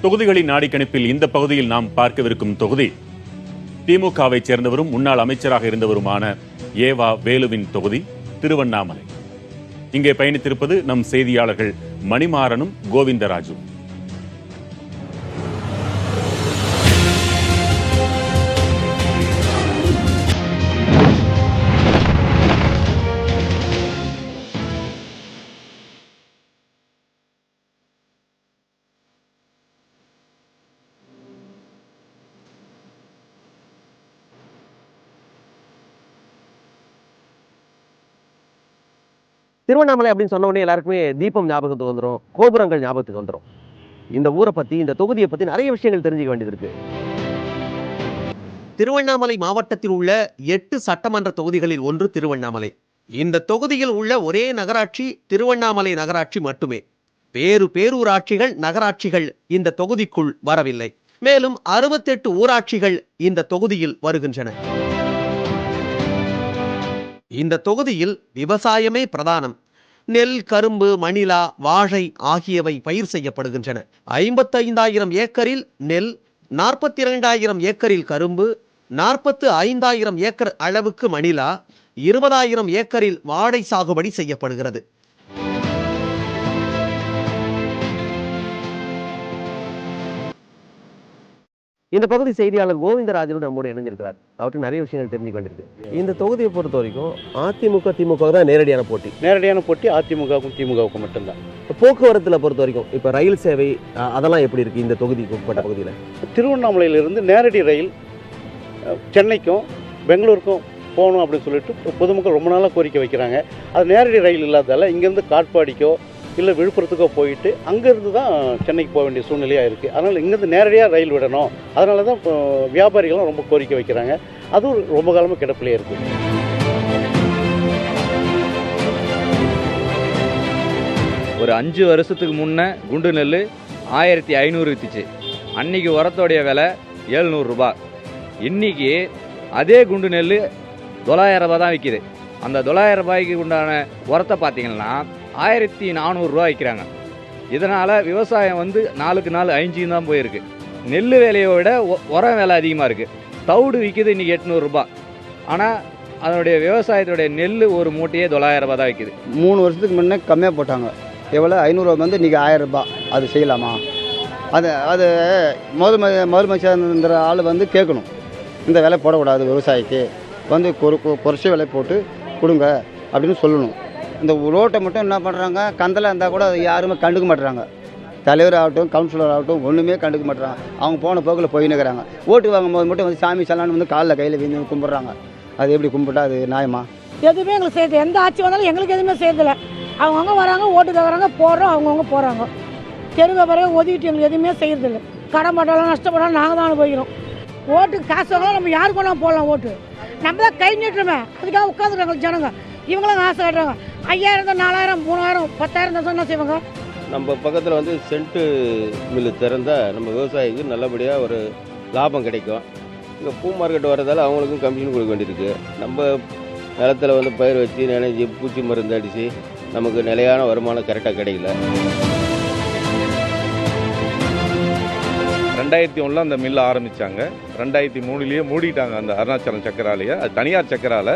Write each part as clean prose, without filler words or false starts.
தொகுதிகளின் நாடிக்கணிப்பில் இந்த பகுதியில் நாம் பார்க்கவிருக்கும் தொகுதி திமுகவை சேர்ந்தவரும் முன்னாள் அமைச்சராக இருந்தவருமான ஏவா வேலுவின் தொகுதி திருவண்ணாமலை. இங்கே பயணித்திருப்பது நம் செய்தியாளர்கள் மணிமாறனும் கோவிந்தராஜும். திருவண்ணாமலை அப்படின்னு சொன்ன உடனே எல்லாருக்குமே தீபம் ஞாபகத்துக்கு வந்துடும், கோபுரங்கள் ஞாபகத்துக்கு வந்துடும். இந்த ஊரை பத்தி, இந்த தொகுதியை பத்தி நிறைய விஷயங்கள் தெரிஞ்சுக்க வேண்டியது இருக்கு. திருவண்ணாமலை மாவட்டத்தில் உள்ள 8 சட்டமன்ற தொகுதிகளில் ஒன்று திருவண்ணாமலை. இந்த தொகுதியில் உள்ள ஒரே நகராட்சி திருவண்ணாமலை நகராட்சி மட்டுமே. பேரூராட்சிகள், நகராட்சிகள் இந்த தொகுதிக்குள் வரவில்லை. மேலும் 68 ஊராட்சிகள் இந்த தொகுதியில் வருகின்றன. இந்த தொகுதியில் விவசாயமே பிரதானம். நெல், கரும்பு, மணிலா, வாழை ஆகியவை பயிர் செய்யப்படுகின்றன. 55,000 ஏக்கரில் நெல், 42,000 ஏக்கரில் கரும்பு, 45,000 ஏக்கர் அளவுக்கு மணிலா, 20,000 ஏக்கரில் வாழை சாகுபடி செய்யப்படுகிறது. இந்த பகுதி செய்தியாளர் கோவிந்தராஜன் நம்மோடு இணைஞ்சிருக்கிறார். அவருக்கு நிறைய விஷயங்கள் தெரிஞ்சு கொண்டிருக்கு. இந்த தொகுதியை பொறுத்த வரைக்கும் அதிமுக திமுக தான் நேரடியான போட்டி. அதிமுகவுக்கும் திமுகவுக்கும் மட்டும்தான். போக்குவரத்துல பொறுத்த வரைக்கும் இப்ப ரயில் சேவை அதெல்லாம் எப்படி இருக்கு இந்த தொகுதிக்கு உட்பட்ட பகுதியில்? திருவண்ணாமலையிலிருந்து நேரடி ரயில் சென்னைக்கும் பெங்களூருக்கும் போகணும் அப்படின்னு சொல்லிட்டு பொதுமக்கள் ரொம்ப நாளாக கோரிக்கை வைக்கிறாங்க. அது நேரடி ரயில் இல்லாதால இங்கேருந்து காட்பாடிக்கோ இல்லை விழுப்புரத்துக்கோ போயிட்டு அங்கேருந்து தான் சென்னைக்கு போக வேண்டிய சூழ்நிலையாக இருக்குது. அதனால் இங்கேருந்து நேரடியாக ரயில் விடணும். அதனால தான் வியாபாரிகளும் ரொம்ப கோரிக்கை வைக்கிறாங்க. அதுவும் ரொம்ப காலமாக கிடப்பிலே இருக்குது. ஒரு 5 வருஷத்துக்கு முன்னே குண்டு நெல் 1500 விற்றுச்சு. அன்றைக்கி உரத்தோடைய விலை 700 ரூபாய். இன்றைக்கி அதே குண்டு நெல் 900 ரூபா தான் விற்கிது. அந்த 900 ரூபாய்க்கு உண்டான உரத்தை பார்த்தீங்கன்னா 1400 ரூபா விற்கிறாங்க. இதனால் விவசாயம் நாளுக்கு நாள் அழிஞ்சின்னு தான் போயிருக்கு. நெல் விலையை விட உரம் விலை அதிகமாக இருக்குது. தவிடு விற்கிது இன்றைக்கி 800 ரூபா. ஆனால் அதனுடைய விவசாயத்துடைய நெல் ஒரு மூட்டையே 900 ரூபா தான் விற்கிது. 3 வருஷத்துக்கு முன்னே கம்மியாக போட்டாங்க. எவ்வளோ 500 இன்றைக்கி 1000 ரூபா. அது செய்யலாமா? அது முதலமைச்சர் ஆள் கேட்கணும், இந்த விலை போடக்கூடாது, விவசாயிக்கு குறைச்சி விலை போட்டு கொடுங்க அப்படின்னு சொல்லணும். இந்த ரோட்டை மட்டும் என்ன பண்ணுறாங்க, கந்தலாக இருந்தால் கூட அதை யாருமே கண்டுக்க மாட்டுறாங்க. தலைவர் ஆகட்டும், கவுன்சிலர் ஆகட்டும், ஒன்றுமே கண்டுக்க மாட்டுறாங்க. அவங்க போன போக்கில் போயின்னுக்கிறாங்க. ஓட்டு வாங்கும்போது மட்டும் சாமி சலான்னு காலில் கையில் வீந்து கும்பிட்றாங்க. அது எப்படி கும்பிட்டா அது நியாயமா? எதுவுமே எங்களுக்கு செய்யுது. எந்த ஆட்சி வந்தாலும் எங்களுக்கு எதுவுமே செய்யறதில்லை. அவங்கவுங்க வராங்க, ஓட்டு கேட்குறாங்க, போடுறோம், அவங்கவுங்க போகிறாங்க. தெருவை பிறகு ஒதுக்கிட்டு எங்களுக்கு எதுவுமே செய்யறதில்லை. கடன் பட்டாலும் நஷ்டப்பட்டாலும் நாங்கள் தான் அனுபவிக்கிறோம். ஓட்டுக்கு காசு வாங்கலாம், நம்ம யாருக்கு வேணாலும் போடலாம் ஓட்டு. நம்ம தான் கை நீட்டுறோமே, அதுக்காக உட்காந்துருக்காங்க ஜனங்க. இவங்களும் ஆசை காட்டுறாங்க. 5000, 4000, 3000, 10,000 தான் என்ன செய்வாங்க? நம்ம பக்கத்தில் சென்ட்டு மில்லு திறந்தால் நம்ம விவசாயிக்கு நல்லபடியாக ஒரு லாபம் கிடைக்கும். இங்கே பூ மார்க்கெட் வர்றதால அவங்களுக்கும் கமிஷன் கொடுக்க வேண்டியிருக்கு. நம்ம நிலத்தில் பயிர் வச்சு நினைஞ்சி பூச்சி மருந்து அடித்து நமக்கு நிலையான வருமானம் கரெக்டாக கிடைக்கல. 2001 அந்த மில்லை ஆரம்பித்தாங்க. 2003 மூடிட்டாங்க அந்த அருணாச்சலம் சக்கராலையை. அது தனியார் சக்கராலை.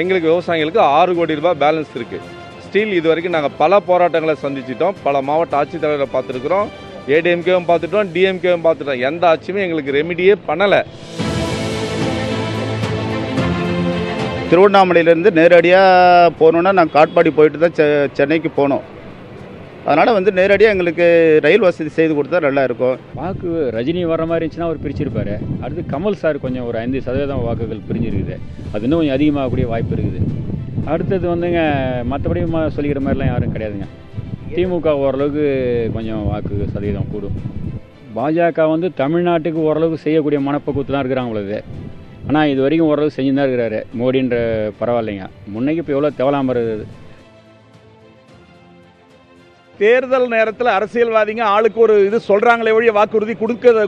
எங்களுக்கு விவசாயிகளுக்கு 6 கோடி ரூபாய் பேலன்ஸ் இருக்குது. ஸ்டில் இது வரைக்கும் நாங்கள் பல போராட்டங்களை சந்திச்சிட்டோம். பல மாவட்ட ஆட்சித்தலைவரை பார்த்துருக்குறோம், ஏடிஎம்கேவும் பார்த்துட்டோம், டிஎம்கேவும் பார்த்துட்டோம். எந்த ஆட்சியுமே எங்களுக்கு ரெமிடியே பண்ணலை. திருவண்ணாமலையிலேருந்து நேரடியாக போகணுன்னா நாங்கள் காட்பாடி போயிட்டு தான் சென்னைக்கு போனோம். அதனால் நேரடியாக எங்களுக்கு ரயில் வசதி செய்து கொடுத்தா நல்லா இருக்கும். வாக்கு ரஜினி வர்ற மாதிரி இருந்துச்சுன்னா அவர் பிரிச்சிருப்பார். அடுத்து கமல் சார் கொஞ்சம் ஒரு 5% வாக்குகள் பிரிஞ்சிருக்குது. அது இன்னும் கொஞ்சம் அதிகமாகக்கூடிய வாய்ப்பு இருக்குது. அடுத்தது மற்றபடி சொல்லிக்கிற மாதிரிலாம் யாரும் கிடையாதுங்க. திமுக ஓரளவுக்கு கொஞ்சம் வாக்கு சதவீதம் கூடும். பாஜக தமிழ்நாட்டுக்கு ஓரளவுக்கு செய்யக்கூடிய மனப்பக்குவத்தில் தான் இருக்கிறாங்க பொழுது. ஆனால் இது வரைக்கும் ஓரளவுக்கு செஞ்சு தான் இருக்கிறாரு மோடின்ற. பரவாயில்லைங்க. முன்னைக்கு இப்போ எவ்வளோ தேவலாமல் இருக்குது. தேர்தல் நேரத்தில் அரசியல்வாதிங்க ஆளுக்கு ஒரு இது சொல்கிறாங்களே ஒழிய வாக்குறுதி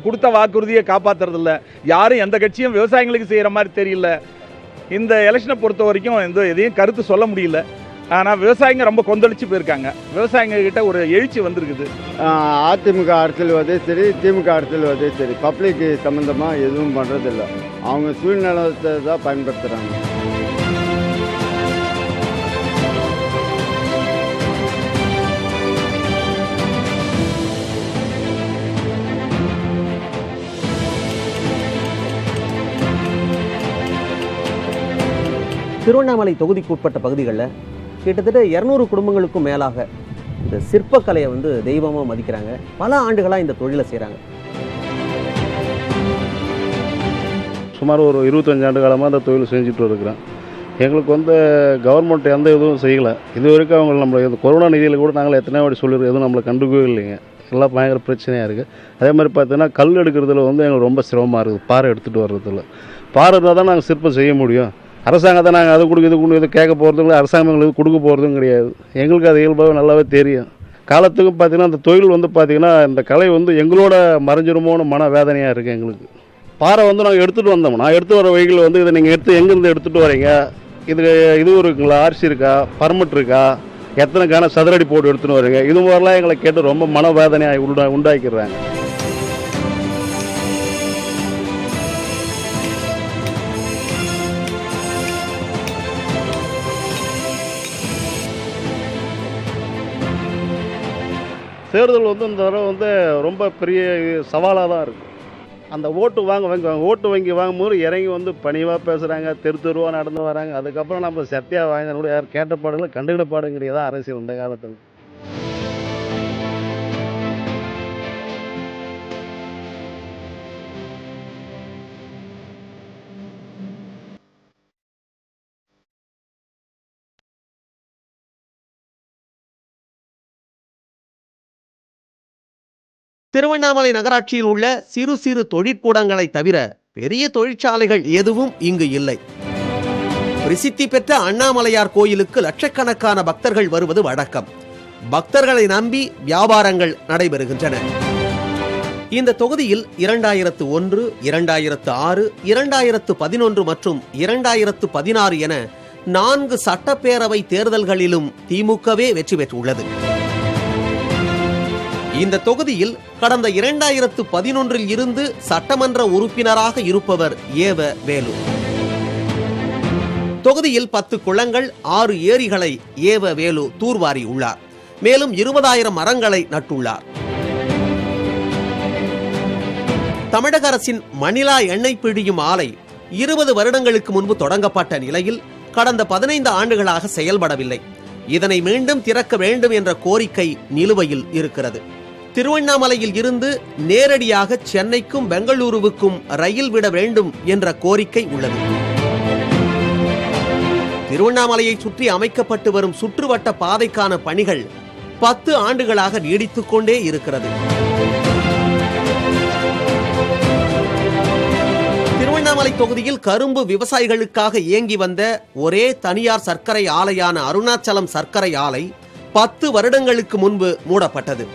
கொடுத்த வாக்குறுதியை காப்பாற்றுறதில்ல. யாரும் எந்த கட்சியும் விவசாயிகளுக்கு செய்கிற மாதிரி தெரியல. இந்த எலெக்ஷனை பொறுத்த வரைக்கும் எதையும் கருத்து சொல்ல முடியல. ஆனால் விவசாயிங்க ரொம்ப கொந்தளிச்சு போயிருக்காங்க. விவசாயிங்க கிட்ட ஒரு எழுச்சி வந்திருக்குது. அதிமுக அரசியல்வாதே சரி, திமுக அரசியல்வாதே சரி, பப்ளிக் சம்மந்தமாக எதுவும் பண்ணுறதில்ல. அவங்க சூழ்நிலத்தை தான் பயன்படுத்துகிறாங்க. திருவண்ணாமலை தொகுதிக்கு உட்பட்ட பகுதிகளில் கிட்டத்தட்ட 200 குடும்பங்களுக்கும் மேலாக இந்த சிற்பக்கலையை வந்து தெய்வமாக மதிக்கிறாங்க. பல ஆண்டுகளாக இந்த தொழிலை செய்கிறாங்க. சுமார் ஒரு 25 ஆண்டு காலமாக அந்த தொழில் செஞ்சுட்டு இருக்கிறேன். எங்களுக்கு வந்து கவர்மெண்ட் எந்த இதுவும் செய்யலை. இது வரைக்கும் அவங்க நம்மளுக்கு இந்த கொரோனா நிதியில் கூட நாங்கள் எத்தனை வாட்டி சொல்லியிருக்கோம், எதுவும் நம்மளை கண்டுக்கவே இல்லைங்க. எல்லாம் பயங்கர பிரச்சனையாக இருக்குது. அதே மாதிரி பார்த்தீங்கன்னா கல் எடுக்கிறதுல வந்து எங்களுக்கு ரொம்ப சிரமமாக இருக்குது. பாறை எடுத்துகிட்டு வர்றதில்ல. பாறை இருந்தால் தான் நாங்கள் சிற்பம் செய்ய முடியும். அரசாங்கத்தை நாங்கள் அது கொடுக்க இது கொடுக்க இது கேட்க போகிறதும் இல்லை, அரசாங்கம் எங்களுக்கு கொடுக்க போகிறதும் கிடையாது. எங்களுக்கு அது இயல்பாகவே நல்லாவே தெரியும். காலத்துக்கும் பார்த்திங்கன்னா அந்த தொழில் வந்து பார்த்திங்கன்னா இந்த கலை வந்து எங்களோட மறைஞ்சிருமோன்னு மன வேதனையாக இருக்குது எங்களுக்கு. பாறை வந்து நாங்கள் எடுத்துகிட்டு வந்தோம்னா எடுத்து வர வகையில் வந்து இதை நீங்கள் எங்கேருந்து எடுத்துகிட்டு வரீங்க, இது இருக்குங்களா, ஆர்சி இருக்கா, பர்மிட் இருக்கா, எத்தனை கன சதுரடி போட்டு எடுத்துகிட்டு வரீங்க, இது மாதிரிலாம் எங்களை கேட்டு ரொம்ப மன வேதனையாக உண்டாக்கிடுறாங்க. தேர்தல் வந்து இந்த தடவை வந்து ரொம்ப பெரிய சவாலாக தான் இருக்குது. அந்த ஓட்டு வாங்கும்போது இறங்கி வந்து பணிவாக பேசுகிறாங்க, தெருவாக நடந்து வராங்க. அதுக்கப்புறம் நம்ம சத்தியாக வாங்கினா கூட யார் கேட்ட பாடுகளை கண்டுகிட பாடுங்கிறதா அரசியல் இந்த காலத்தில். திருவண்ணாமலை நகராட்சியில் உள்ள சிறு சிறு தொழிற்கூடங்களை தவிர பெரிய தொழிற்சாலைகள் எதுவும் இங்கு இல்லை. பிரசித்தி பெற்ற அண்ணாமலையார் கோயிலுக்கு லட்சக்கணக்கான பக்தர்கள் வருவது வழக்கம். பக்தர்களை நம்பி வியாபாரங்கள் நடைபெறுகின்றன. இந்த தொகுதியில் 2001, 2006, 2011 மற்றும் 2016 என 4 சட்டப்பேரவை தேர்தல்களிலும் திமுகவே வெற்றி பெற்றுள்ளது. இந்த தொகுதியில் கடந்த 2011 இருந்து சட்டமன்ற உறுப்பினராக இருப்பவர் ஏவ வேலு. தொகுதியில் 10 குளங்கள், 6 ஏரிகளை ஏவ வேலு தூர்வாரி உள்ளார். மேலும் 20,000 மரங்களை நட்டுள்ளார். தமிழக அரசின் மணிலா எண்ணெய் பிழியும் ஆலை 20 வருடங்களுக்கு முன்பு தொடங்கப்பட்ட நிலையில் கடந்த 15 ஆண்டுகளாக செயல்படவில்லை. இதனை மீண்டும் திறக்க வேண்டும் என்ற கோரிக்கை நிலுவையில் இருக்கிறது. திருவண்ணாமலையில் இருந்து நேரடியாக சென்னைக்கும் பெங்களூருவுக்கும் ரயில் விட வேண்டும் என்ற கோரிக்கை உள்ளது. திருவண்ணாமலையை சுற்றி அமைக்கப்பட்டு வரும் சுற்றுவட்ட பாதைக்கான பணிகள் 10 ஆண்டுகளாக நீடித்துக் கொண்டே இருக்கிறது. திருவண்ணாமலை தொகுதியில் கரும்பு விவசாயிகளுக்காக இயங்கி வந்த ஒரே தனியார் சர்க்கரை ஆலையான அருணாச்சலம் சர்க்கரை ஆலை 10 வருடங்களுக்கு முன்பு மூடப்பட்டது.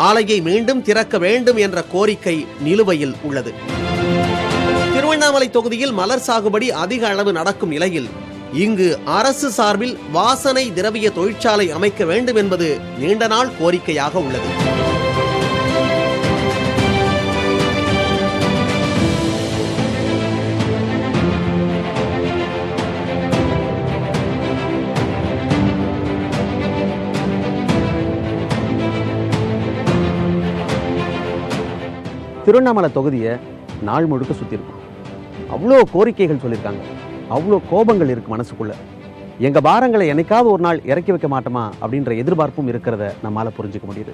ஆலையை மீண்டும் திறக்க வேண்டும் என்ற கோரிக்கை நிலுவையில் உள்ளது. திருவண்ணாமலை தொகுதியில் மலர் சாகுபடி அதிக அளவு நடக்கும் நிலையில் இங்கு அரசு சார்பில் வாசனை திரவிய தொழிற்சாலை அமைக்க வேண்டும் என்பது நீண்ட நாள் கோரிக்கையாக உள்ளது. திருவண்ணாமலை தொகுதியை நாள் முழுக்க சுற்றிருக்கோம். அவ்வளோ கோரிக்கைகள் சொல்லியிருக்காங்க, அவ்வளோ கோபங்கள் இருக்கு மனசுக்குள்ள. எங்கள் பாரங்களை என்னைக்காவது ஒரு நாள் இறக்கி வைக்க மாட்டோமா அப்படின்ற எதிர்பார்ப்பும் இருக்கிறத நம்மால் புரிஞ்சுக்க முடியுது.